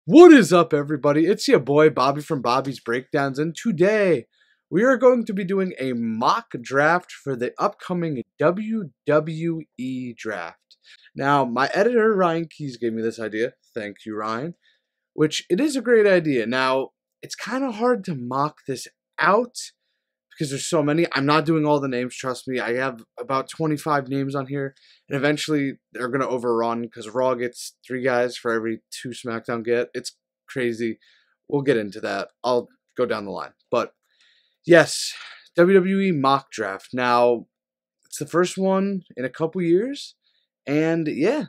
What is up, everybody? It's your boy Bobby from Bobby's Breakdowns, and today we are going to be doing a mock draft for the upcoming WWE draft. Now, my editor Ryan Keys gave me this idea. Thank you, Ryan. Which it is a great idea. Now, it's kind of hard to mock this out because there's so many. I'm not doing all the names, trust me. I have about 25 names on here, and eventually they're going to overrun because Raw gets 3 guys for every 2 SmackDown get. It's crazy. We'll get into that. I'll go down the line. But yes, WWE Mock Draft. Now, it's the first one in a couple years, and yeah,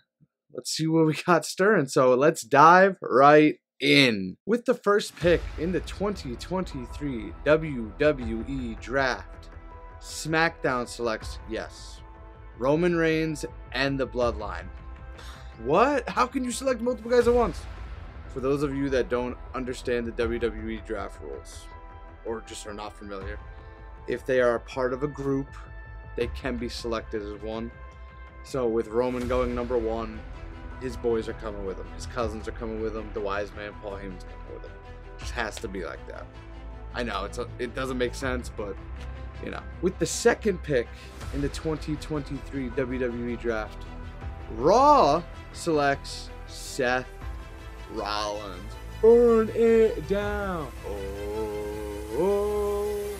let's see what we got stirring. So let's dive right in. With the first pick in the 2023 WWE Draft, SmackDown selects, yes, Roman Reigns and the Bloodline. What? How can you select multiple guys at once? For those of you that don't understand the WWE Draft rules, or just are not familiar, if they are a part of a group, they can be selected as one. So with Roman going number 1, his boys are coming with him. His cousins are coming with him. The wise man, Paul Heyman's coming with him. It just has to be like that. I know, it doesn't make sense, but, you know. With the second pick in the 2023 WWE Draft, Raw selects Seth Rollins. Burn it down. Oh.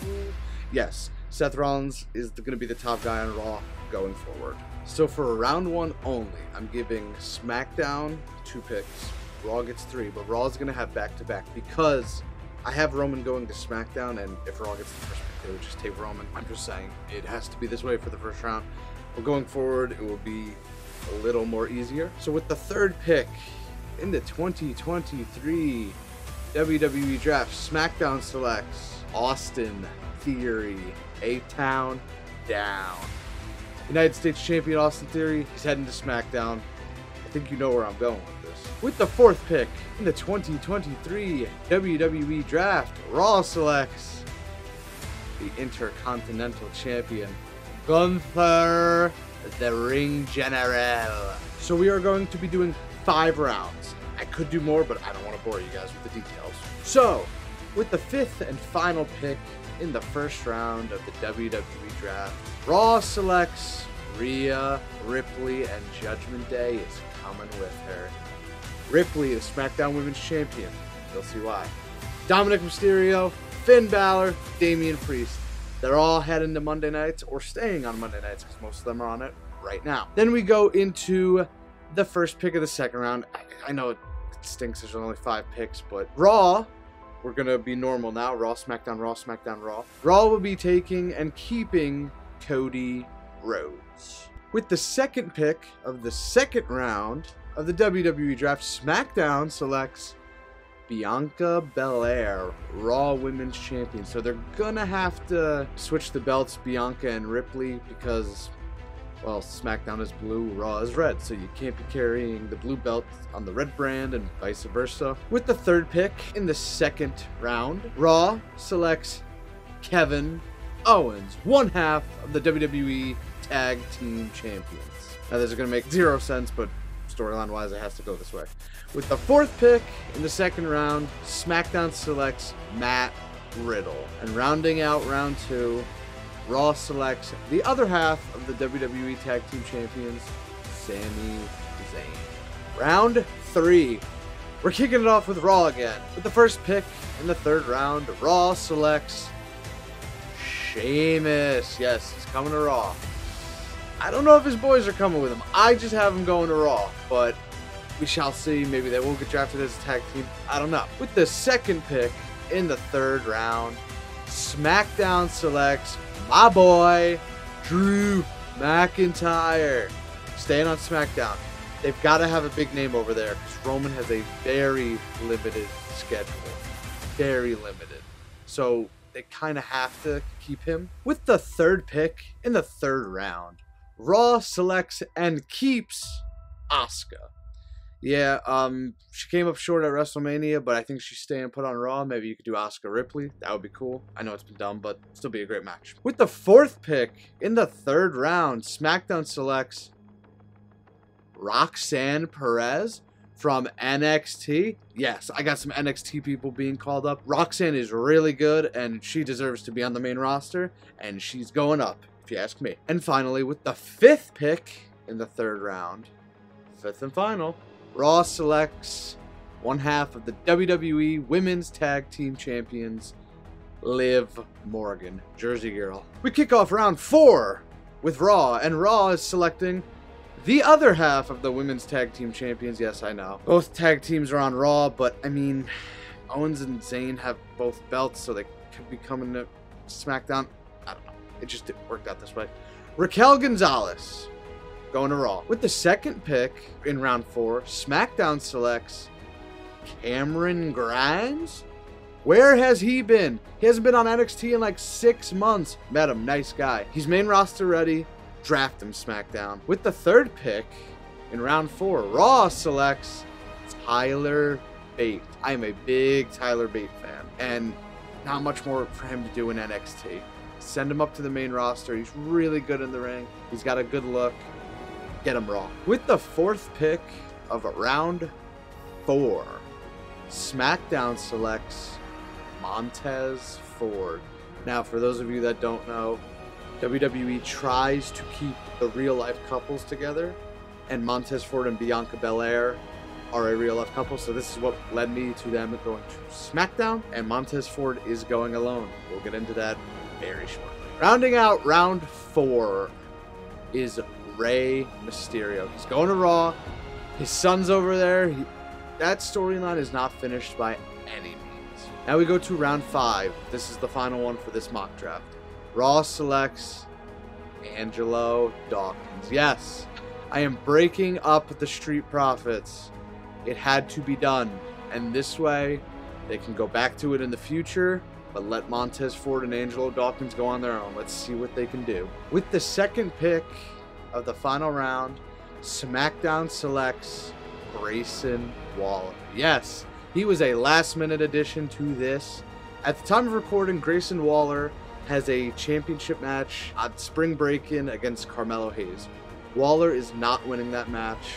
Yes, Seth Rollins is going to be the top guy on Raw going forward. So for round 1 only, I'm giving SmackDown 2 picks. Raw gets 3, but Raw is going to have back-to-back because I have Roman going to SmackDown, and if Raw gets the first pick, they would just take Roman. I'm just saying, it has to be this way for the first round. But going forward, it will be a little more easier. So with the third pick in the 2023 WWE Draft, SmackDown selects Austin Theory, A-Town down. United States Champion Austin Theory, he's heading to SmackDown. I think you know where I'm going with this. With the fourth pick in the 2023 WWE Draft, Raw selects the Intercontinental Champion, Gunther, the Ring General. So we are going to be doing 5 rounds. I could do more, but I don't want to bore you guys with the details. So, with the 5th and final pick in the first round of the WWE Draft, Raw selects Rhea Ripley, and Judgment Day is coming with her. Ripley is SmackDown Women's Champion. You'll see why. Dominic Mysterio, Finn Balor, Damian Priest. They're all heading to Monday nights or staying on Monday nights because most of them are on it right now. Then we go into the first pick of the second round. I know it stinks, there's only 5 picks, but Raw, we're going to be normal now. Raw, SmackDown, Raw, SmackDown, Raw. Raw will be taking and keeping Cody Rhodes. With the second pick of the second round of the WWE Draft, SmackDown selects Bianca Belair, Raw Women's Champion. So they're gonna have to switch the belts, Bianca and Ripley, because, well, SmackDown is blue, Raw is red, so you can't be carrying the blue belt on the red brand and vice versa. With the third pick in the second round, Raw selects Kevin Owens, one half of the WWE Tag Team Champions. Now, this is going to make 0 sense, but storyline-wise, it has to go this way. With the fourth pick in the second round, SmackDown selects Matt Riddle. And rounding out round 2, Raw selects the other half of the WWE Tag Team Champions, Sami Zayn. Round 3, we're kicking it off with Raw again. With the first pick in the third round, Raw selects Sheamus. Yes, he's coming to Raw. I don't know if his boys are coming with him. I just have him going to Raw, but we shall see. Maybe they will get drafted as a tag team. I don't know. With the second pick in the third round, SmackDown selects my boy, Drew McIntyre. Staying on SmackDown. They've got to have a big name over there because Roman has a very limited schedule. Very limited. So they kind of have to keep him. With the third pick in the third round, Raw selects and keeps Asuka. Yeah, she came up short at WrestleMania, but I think she's staying put on Raw. Maybe you could do Asuka Ripley. That would be cool. I know it's been done, but still be a great match. With the fourth pick in the third round, SmackDown selects Roxanne Perez From NXT, yes, I got some NXT people being called up. Roxanne is really good, and she deserves to be on the main roster, and she's going up, if you ask me. And finally, with the 5th pick in the 3rd round, 5th and final, Raw selects one half of the WWE Women's Tag Team Champions, Liv Morgan, Jersey Girl. We kick off round 4 with Raw, and Raw is selecting the other half of the Women's Tag Team Champions. Yes, I know. Both tag teams are on Raw, but I mean, Owens and Zayn have both belts, so they could be coming to SmackDown. I don't know. It just worked out this way. Raquel Gonzalez going to Raw. With the 2nd pick in round 4, SmackDown selects Cameron Grimes. Where has he been? He hasn't been on NXT in like 6 months. Met him, nice guy. He's main roster ready. Draft him SmackDown. With the 3rd pick in round 4, Raw selects Tyler Bate. I am a big Tyler Bate fan, and not much more for him to do in NXT. Send him up to the main roster. He's really good in the ring. He's got a good look. Get him Raw. With the 4th pick of round 4, SmackDown selects Montez Ford. Now, for those of you that don't know, WWE tries to keep the real-life couples together, and Montez Ford and Bianca Belair are a real-life couple, so this is what led me to them going to SmackDown, and Montez Ford is going alone. We'll get into that very shortly. Rounding out round 4 is Rey Mysterio. He's going to Raw. His son's over there. That storyline is not finished by any means. Now we go to round 5. This is the final one for this mock draft. Raw selects Angelo Dawkins. Yes, I am breaking up the Street Profits. It had to be done. And this way, they can go back to it in the future, but let Montez Ford and Angelo Dawkins go on their own. Let's see what they can do. With the 2nd pick of the final round, SmackDown selects Grayson Waller. Yes, he was a last-minute addition to this. At the time of recording, Grayson Waller has a championship match on Spring Break-In against Carmelo Hayes. Waller is not winning that match.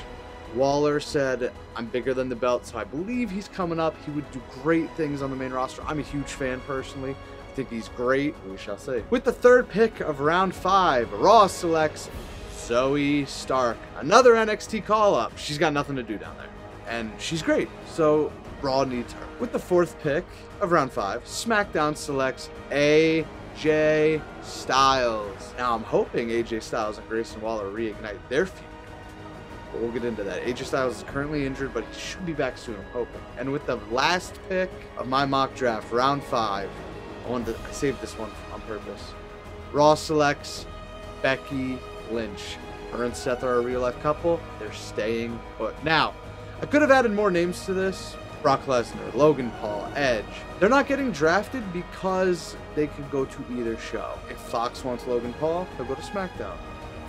Waller said, I'm bigger than the belt, so I believe he's coming up. He would do great things on the main roster. I'm a huge fan personally. I think he's great. We shall see. With the 3rd pick of round 5, Raw selects Zoe Stark. Another NXT call-up. She's got nothing to do down there, and she's great, so Raw needs her. With the 4th pick of round 5, SmackDown selects AJ Styles. Now, I'm hoping AJ Styles and Grayson Waller reignite their feud, but we'll get into that. AJ Styles is currently injured, but he should be back soon, I'm hoping. And with the last pick of my mock draft, round 5, I saved this one on purpose. Raw selects Becky Lynch. Her and Seth are a real-life couple. They're staying put. Now, I could have added more names to this. Brock Lesnar, Logan Paul, Edge. They're not getting drafted because they could go to either show. If Fox wants Logan Paul, he'll go to SmackDown.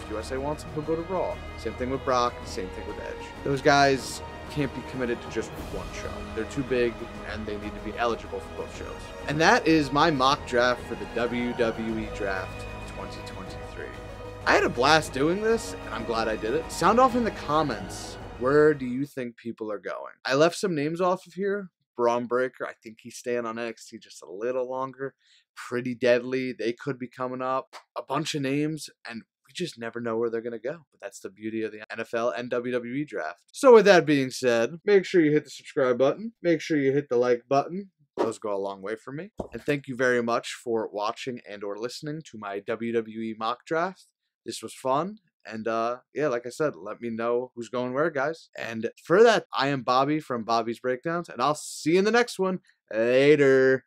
If USA wants him, he'll go to Raw. Same thing with Brock, same thing with Edge. Those guys can't be committed to just one show. They're too big, and they need to be eligible for both shows. And that is my mock draft for the WWE Draft 2023. I had a blast doing this, and I'm glad I did it. Sound off in the comments. Where do you think people are going? I left some names off of here. Braun Breaker, I think he's staying on NXT just a little longer. Pretty Deadly, they could be coming up. A bunch of names, and we just never know where they're going to go. But that's the beauty of the NFL and WWE draft. So with that being said, make sure you hit the subscribe button. Make sure you hit the like button. Those go a long way for me. And thank you very much for watching and or listening to my WWE mock draft. This was fun. And yeah, like I said, let me know who's going where, guys. And for that, I am Bobby from Bobby's Breakdowns, and I'll see you in the next one. Later.